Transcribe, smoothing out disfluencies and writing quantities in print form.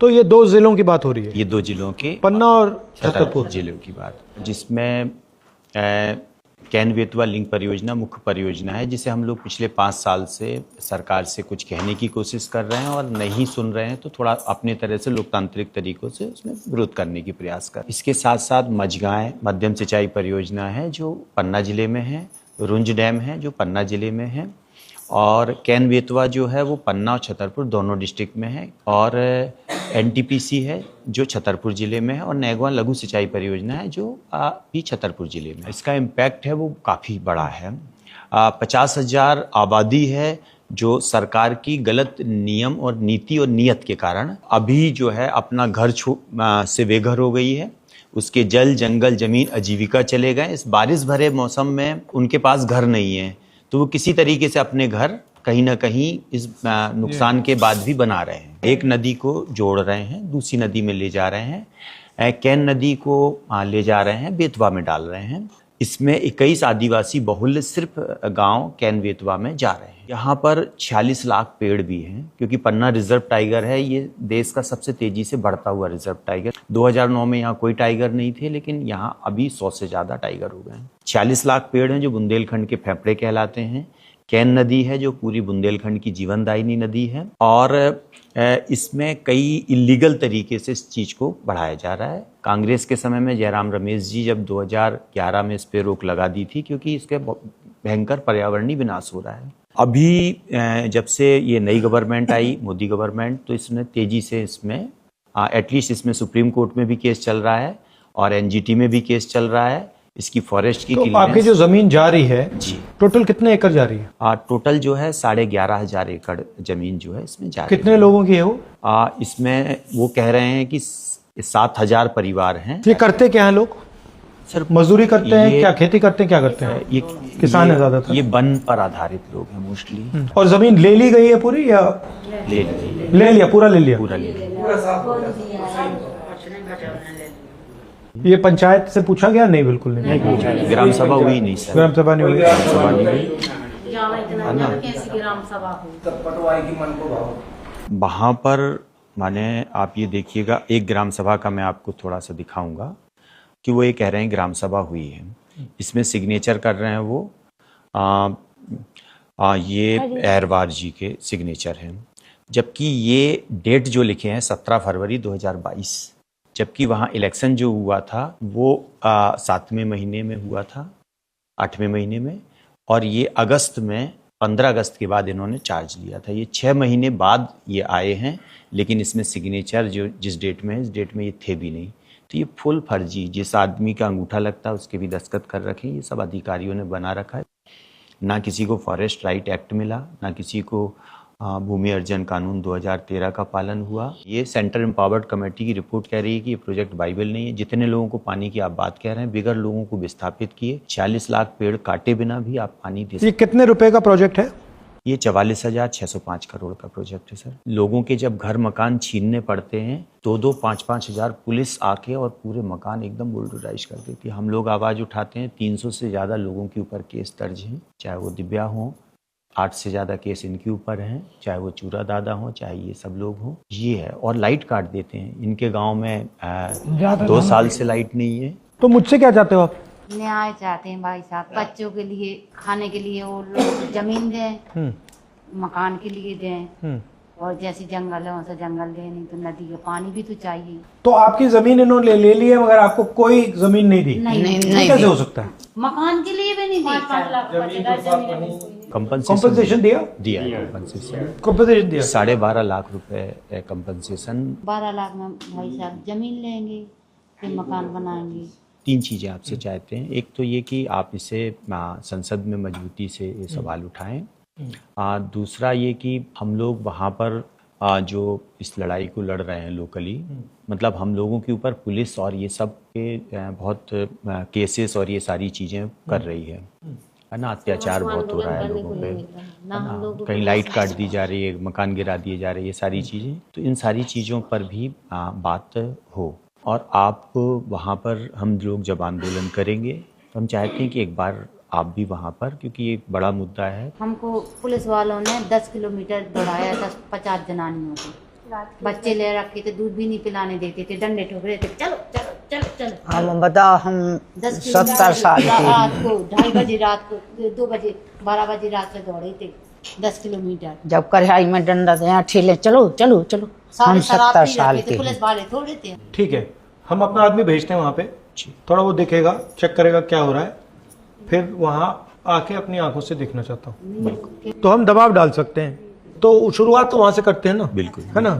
तो ये 2 जिलों की बात हो रही है, ये 2 जिलों के पन्ना और छतरपुर जिलों की बात, जिसमें कैन बेतवा लिंक परियोजना मुख्य परियोजना है, जिसे हम लोग पिछले 5 साल से सरकार से कुछ कहने की कोशिश कर रहे हैं और नहीं सुन रहे हैं, तो थोड़ा अपने तरह से लोकतांत्रिक तरीकों से उसमें विरोध करने की प्रयास कर। इसके साथ साथ मझगांव मध्यम सिंचाई परियोजना है जो पन्ना जिले में है, रुंज डैम है जो पन्ना जिले में है, और कैन बेतवा जो है वो पन्ना और छतरपुर दोनों डिस्ट्रिक्ट में है, और एनटीपीसी है जो छतरपुर जिले में है, और नैगवा लघु सिंचाई परियोजना है जो भी छतरपुर जिले में। इसका इम्पैक्ट है वो काफ़ी बड़ा है। 50,000 आबादी है जो सरकार की गलत नियम और नीति और नीयत के कारण अभी जो है अपना घर से बेघर हो गई है। उसके जल जंगल जमीन आजीविका चले गए। इस बारिश भरे मौसम में उनके पास घर नहीं है, तो वो किसी तरीके से अपने घर कहीं ना कहीं इस नुकसान के बाद भी बना रहे हैं। एक नदी को जोड़ रहे हैं, दूसरी नदी में ले जा रहे हैं, कैन नदी को ले जा रहे हैं, बेतवा में डाल रहे हैं। इसमें 21 आदिवासी बहुल्य सिर्फ गांव कैन बेतवा में जा रहे हैं। यहाँ पर 46 लाख पेड़ भी हैं, क्योंकि पन्ना रिजर्व टाइगर है, ये देश का सबसे तेजी से बढ़ता हुआ रिजर्व टाइगर। 2009 में यहाँ कोई टाइगर नहीं थे, लेकिन यहाँ अभी 100 से ज़्यादा टाइगर हो गए हैं। 46 लाख पेड़ हैं जो बुंदेलखंड के फेफड़े कहलाते हैं। कैन नदी है जो पूरी बुंदेलखंड की जीवनदायिनी नदी है, और इसमें कई इलीगल तरीके से इस चीज़ को बढ़ाया जा रहा है। कांग्रेस के समय में जयराम रमेश जी जब 2011 में इस पे रोक लगा दी थी, क्योंकि इसके भयंकर पर्यावरणीय विनाश हो रहा है। अभी जब से ये नई गवर्नमेंट आई, मोदी गवर्नमेंट, तो इसने तेजी से इसमें एटलीस्ट इसमें सुप्रीम कोर्ट में भी केस चल रहा है और एनजीटी में भी केस चल रहा है। इसकी फॉरेस्ट की तो आपकी जो जमीन जा रही है जी, टोटल कितने एकड़ जा रही है? टोटल जो है 11,500 एकड़ जमीन जो है इसमें जा रही है। कितने लोगों की है वो? इसमें वो कह रहे हैं कि 7,000 परिवार हैं। ये करते क्या है लोग? सर मजदूरी करते हैं, क्या खेती करते हैं, क्या करते हैं? ये किसान है ज्यादातर। ये वन पर आधारित लोग हैं मोस्टली। और जमीन ले ली गई है पूरी या ले लिया? पूरा ले लिया। पूरा ले लिया। ये पंचायत से पूछा गया? नहीं, बिल्कुल नहीं। ग्राम सभा हुई नहीं सर। ग्राम सभा नहीं हुई। ग्राम सभा नहीं हुई। वहाँ पर माने आप ये देखिए, एक ग्राम सभा का मैं आपको थोड़ा सा दिखाऊंगा कि वो ये कह रहे हैं ग्राम सभा हुई है। इसमें सिग्नेचर कर रहे हैं वो ये एरवार जी के सिग्नेचर हैं, जबकि ये डेट जो लिखे हैं 17 फरवरी 2022, जबकि वहाँ इलेक्शन जो हुआ था वो 7वें महीने में हुआ था, 8वें महीने में, और ये अगस्त में 15 अगस्त के बाद इन्होंने चार्ज लिया था। ये 6 महीने बाद ये आए हैं, लेकिन इसमें सिग्नेचर जो जिस डेट में है इस डेट में ये थे भी नहीं। तो ये फुल फर्जी, जिस आदमी का अंगूठा लगता है उसके भी दस्तखत कर रखे, ये सब अधिकारियों ने बना रखा है। ना किसी को फॉरेस्ट राइट एक्ट मिला, ना किसी को भूमि अर्जन कानून 2013 का पालन हुआ। ये सेंट्रल एम्पावर्ड कमेटी की रिपोर्ट कह रही है कि ये प्रोजेक्ट वाइबल नहीं है। जितने लोगों को पानी की आप बात कह रहे हैं, बिगर लोगों को विस्थापित किए 40 लाख पेड़ काटे बिना भी आप पानी दे सकते। ये कितने रुपए का प्रोजेक्ट है? ये 44,605 करोड़ का प्रोजेक्ट है सर। लोगों के जब घर मकान छीनने पड़ते हैं, 2-2, 5-5 हज़ार पुलिस आके और पूरे मकान एकदम बुलडोजाइज कर देती है। हम लोग आवाज़ उठाते हैं, 300 से ज़्यादा लोगों के ऊपर केस दर्ज हैं, चाहे वो दिव्या हों, 8 से ज़्यादा केस इनके ऊपर हैं, चाहे वो चूरा दादा हों, चाहे ये सब लोग हों। ये है, और लाइट काट देते हैं। इनके गांव में 2 साल से लाइट नहीं है। तो मुझसे क्या चाहते हो आप? न्याय चाहते हैं भाई साहब, बच्चों के लिए खाने के लिए वो लोग जमीन दें, मकान के लिए दें, और जैसे जंगल है वैसे जंगल दें, नहीं तो नदी का पानी भी तो चाहिए। तो आपकी जमीन इन्होंने ले ली है मगर आपको कोई जमीन नहीं दी? नहीं, कैसे हो सकता है? मकान के लिए भी नहीं दी। कंपनसेशन दिया? दिया कंपनसेशन दिया 12.5 लाख रुपए कंपनसेशन। 12 लाख में भाई साहब जमीन लेंगे, फिर मकान बनाएंगे। 3 चीज़ें आपसे चाहते हैं। एक तो ये कि आप इसे संसद में मजबूती से ये सवाल उठाएं। दूसरा ये कि हम लोग वहाँ पर जो इस लड़ाई को लड़ रहे हैं लोकली, मतलब हम लोगों के ऊपर पुलिस और ये सब के बहुत केसेस और ये सारी चीज़ें कर रही है ना। अत्याचार बहुत हो रहा है लोगों पे, कहीं लाइट काट दी जा रही है, मकान गिरा दिए जा रहे हैं, ये सारी चीज़ें। तो इन सारी चीज़ों पर भी बात हो, और आप वहाँ पर हम लोग जब आंदोलन करेंगे तो हम चाहते हैं कि एक बार आप भी वहाँ पर, क्योंकि ये एक बड़ा मुद्दा है। हमको पुलिस वालों ने 10 किलोमीटर दौड़ाया था 50 जनानियों को। बच्चे ले रखे थे, दूध भी नहीं पिलाने देते थे, डंडे ठोक रहे थे, चलो चलो चलो चलो। हम बताओ, हम 70 साल के रात को 2:30 बजे, रात को 2 बजे, 12 बजे रात से दौड़े थे 10 किलोमीटर। जब कढ़ाई में डंडा थे, ठेले चलो चलो चलो। हम 70 साल के पुलिस वाले थोड़े थे। ठीक है, हम अपना आदमी भेजते हैं वहाँ पे, थोड़ा वो देखेगा, चेक करेगा क्या हो रहा है, फिर वहाँ आके अपनी आंखों से देखना चाहता हूँ। तो हम दबाव डाल सकते हैं, तो शुरुआत तो वहाँ से करते हैं ना, बिल्कुल। है ना।